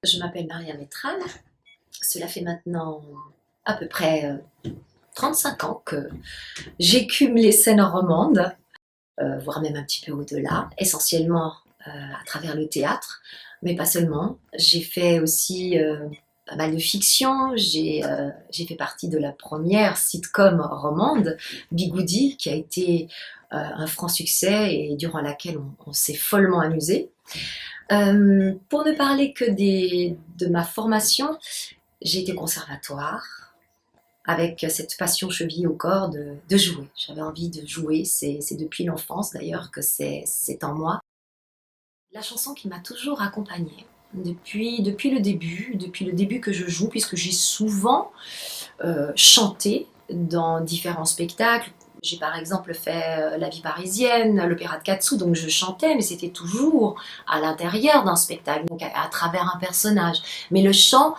Je m'appelle Maria Métral. Cela fait maintenant à peu près 35 ans que j'écume les scènes romandes, voire même un petit peu au-delà, essentiellement à travers le théâtre, mais pas seulement. J'ai fait aussi pas mal de fiction. J'ai fait partie de la première sitcom romande, Bigoudi, qui a été un franc succès et durant laquelle on s'est follement amusé. Pour ne parler que de ma formation, j'ai été au conservatoire avec cette passion chevillée au corps de jouer. J'avais envie de jouer, c'est depuis l'enfance d'ailleurs que c'est en moi. La chanson qui m'a toujours accompagnée depuis le début que je joue, puisque j'ai souvent chanté dans différents spectacles. J'ai par exemple fait La vie parisienne, l'opéra de Katsu, donc je chantais, mais c'était toujours à l'intérieur d'un spectacle, donc à travers un personnage. Mais le chant,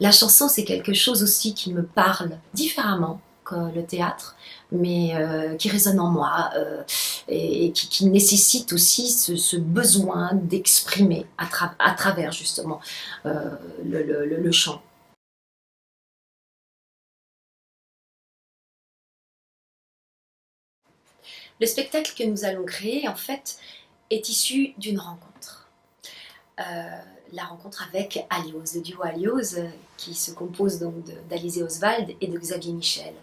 la chanson, c'est quelque chose aussi qui me parle différemment que le théâtre, mais qui résonne en moi et qui nécessite aussi ce besoin d'exprimer à travers justement le chant. Le spectacle que nous allons créer, en fait, est issu d'une rencontre. Euh, la rencontre avec Alios, le duo Alios, qui se compose donc d'Alizé Oswald et de Xavier Michel.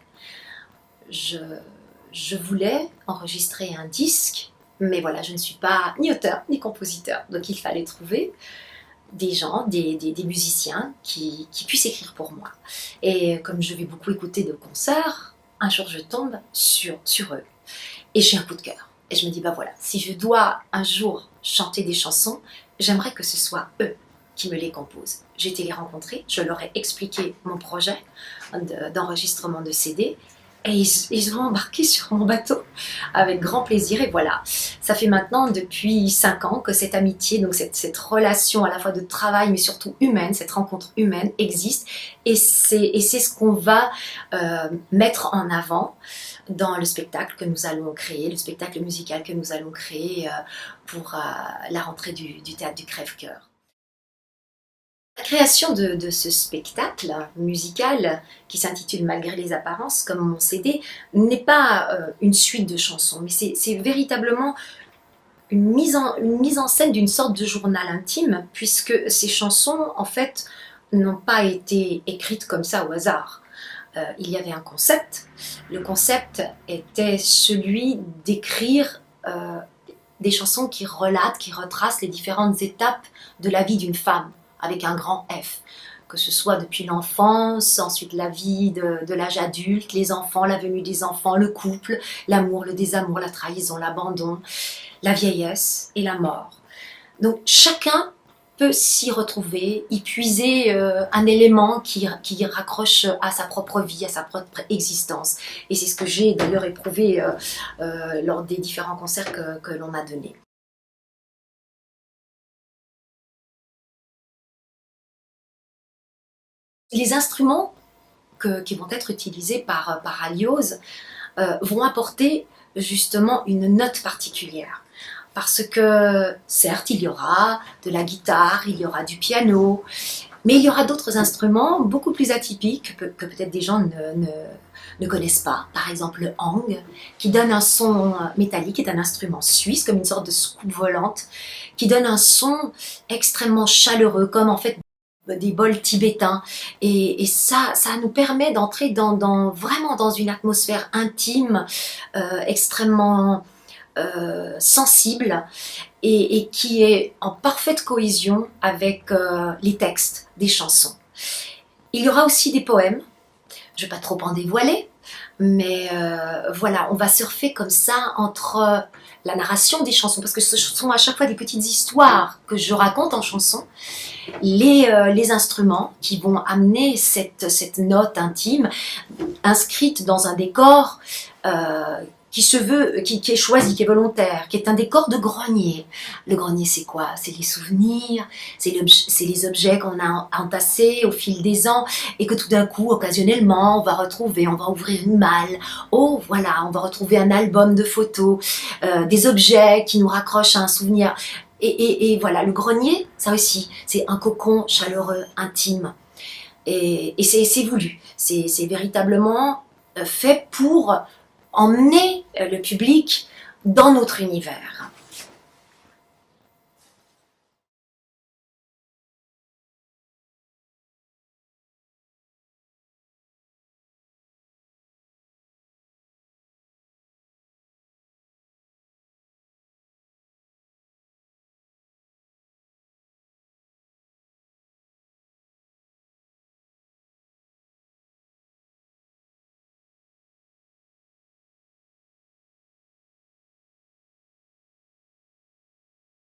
Je, je voulais enregistrer un disque, mais voilà, je ne suis pas ni auteur ni compositeur, donc il fallait trouver des gens, des musiciens qui puissent écrire pour moi. Et comme je vais beaucoup écouter de concerts, un jour je tombe sur eux. Et j'ai un coup de cœur. Et je me dis, bah voilà, si je dois un jour chanter des chansons, j'aimerais que ce soit eux qui me les composent. J'ai été les rencontrer, je leur ai expliqué mon projet d'enregistrement de CD, et ils ont embarqué sur mon bateau avec grand plaisir. Et voilà, ça fait maintenant depuis 5 ans que cette amitié, donc cette relation à la fois de travail, mais surtout humaine, cette rencontre humaine existe. Et c'est ce qu'on va mettre en avant dans le spectacle que nous allons créer, le spectacle musical que nous allons créer pour la rentrée du théâtre du Crève-Cœur. La création de ce spectacle musical qui s'intitule Malgré les apparences, comme mon CD, n'est pas une suite de chansons, mais c'est véritablement une mise en scène d'une sorte de journal intime, puisque ces chansons, en fait, n'ont pas été écrites comme ça au hasard. Il y avait un concept. Le concept était celui d'écrire des chansons qui relatent, qui retracent les différentes étapes de la vie d'une femme, avec un grand F. Que ce soit depuis l'enfance, ensuite la vie de l'âge adulte, les enfants, la venue des enfants, le couple, l'amour, le désamour, la trahison, l'abandon, la vieillesse et la mort. Donc chacun peut s'y retrouver, y puiser un élément qui raccroche à sa propre vie, à sa propre existence. Et c'est ce que j'ai d'ailleurs éprouvé lors des différents concerts que l'on a donnés. Les instruments qui vont être utilisés par Alios vont apporter justement une note particulière. Parce que certes, il y aura de la guitare, il y aura du piano, mais il y aura d'autres instruments beaucoup plus atypiques que peut-être des gens ne connaissent pas. Par exemple le hang, qui donne un son métallique, est un instrument suisse, comme une sorte de soucoupe volante, qui donne un son extrêmement chaleureux, comme en fait des bols tibétains. Et ça nous permet d'entrer vraiment dans une atmosphère intime, extrêmement sensible et qui est en parfaite cohésion avec les textes des chansons. Il y aura aussi des poèmes, je ne vais pas trop en dévoiler, mais voilà, on va surfer comme ça entre la narration des chansons, parce que ce sont à chaque fois des petites histoires que je raconte en chanson, les instruments qui vont amener cette note intime inscrite dans un décor qui se veut, qui est choisi, qui est volontaire, qui est un décor de grenier. Le grenier, c'est quoi? C'est les souvenirs, c'est les objets qu'on a entassés au fil des ans et que tout d'un coup, occasionnellement, on va retrouver, on va ouvrir une malle. Oh, voilà, on va retrouver un album de photos, des objets qui nous raccrochent à un souvenir. Et voilà, le grenier, ça aussi, c'est un cocon chaleureux, intime. Et c'est voulu. C'est véritablement fait pour emmener le public dans notre univers.